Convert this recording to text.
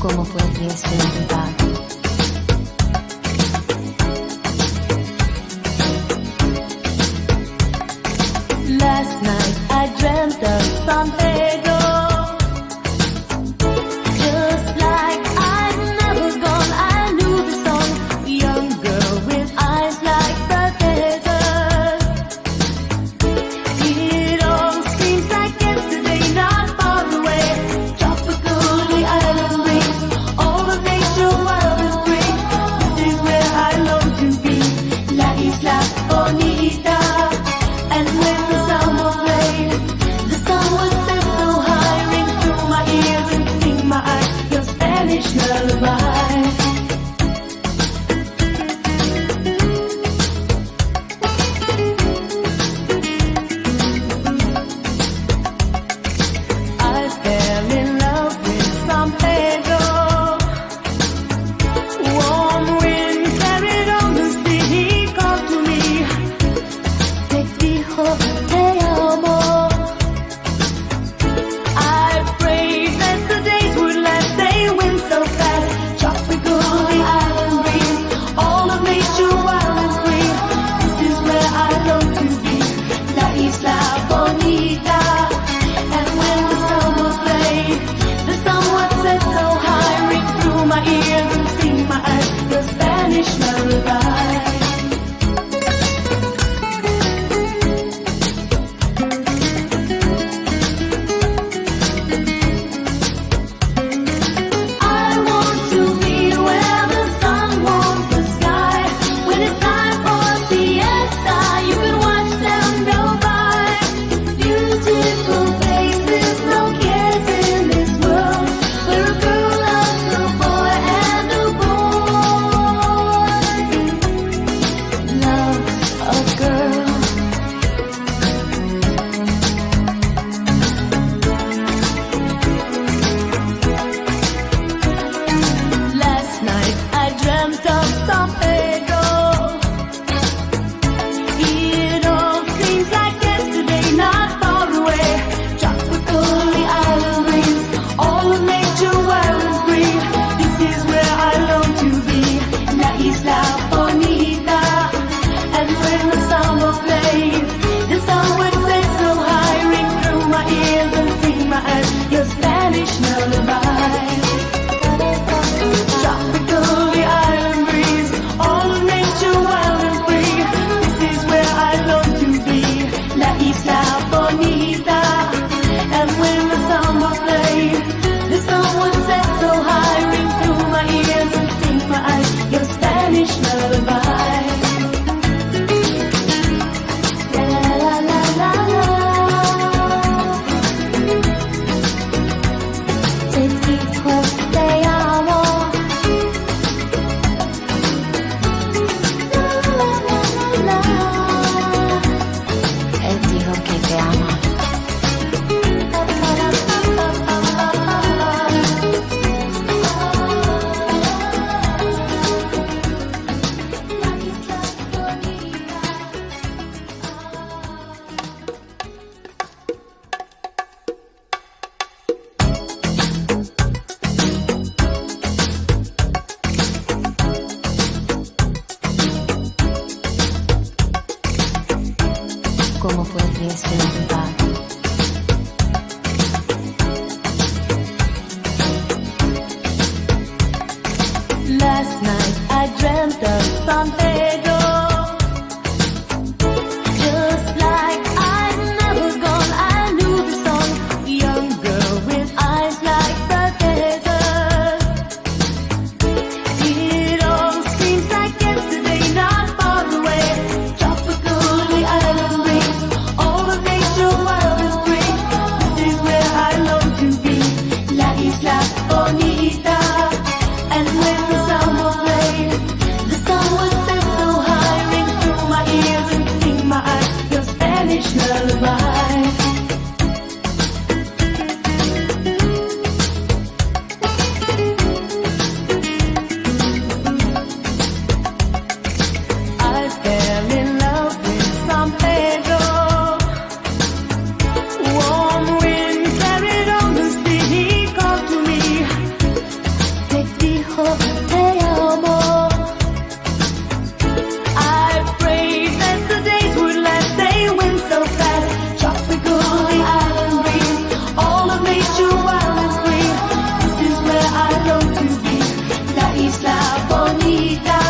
¿Cómo puedes olvidar? Last night I dreamt of San Pedro, just like I'd never gone. I knew the song, young girl with eyes like the desert. It all seems like yesterday, not far away. Tropical, the island breeze, all of nature wild and free. This is where I long to be, La Isla Bonita. And when the summer played, the sun would set so high, ring through my ears and sting my eyes, your Spanish lullaby. I fell in love with San Pedro. Warm wind carried on the sea, he called to me. Te dijo te amo. I prayed that the days would last, they went so fast. Tropical, the island breeze, all of nature wild and free. This is where I long to be, La Isla Bonita. And when the summer played, the sun would set so high, ring through my ears and sting my eyes, the Spanish lullaby. I want to be where the sun warms the sky. When it's time for siesta, you can watch them go by. Beautiful faces, no cares in this world. Where a girl loves a boy and a boy loves a girl. Last night I dreamt of San Pedro. It all seems like yesterday, not far away. Tropical, the island breeze, all of nature wild and free. This is where I long to be, La Isla Bonita. And when the summer played, the sun would set so high, ring through my ears and sting my eyes, your Spanish lullaby. Tropical, the island breeze, all of nature wild and free. This is where I long to be, La Isla Bonita. And when the summer played, the sun would set so high, ring through my ears and sting my eyes, your Spanish lullaby. La la la la la. Te dijo te amo. Él dijo que te ama. ¿Cómo puedes olvidar? Last night I dreamt of San Pedro, just like I'd never gone. I knew the song, young girl with eyes like the desert. It all seems like yesterday, not far away. Tropical, the island breeze, all of nature wild and free. This is where I long to be, La Isla Bonita. And when the summer played, the sun would set Isla Bonita.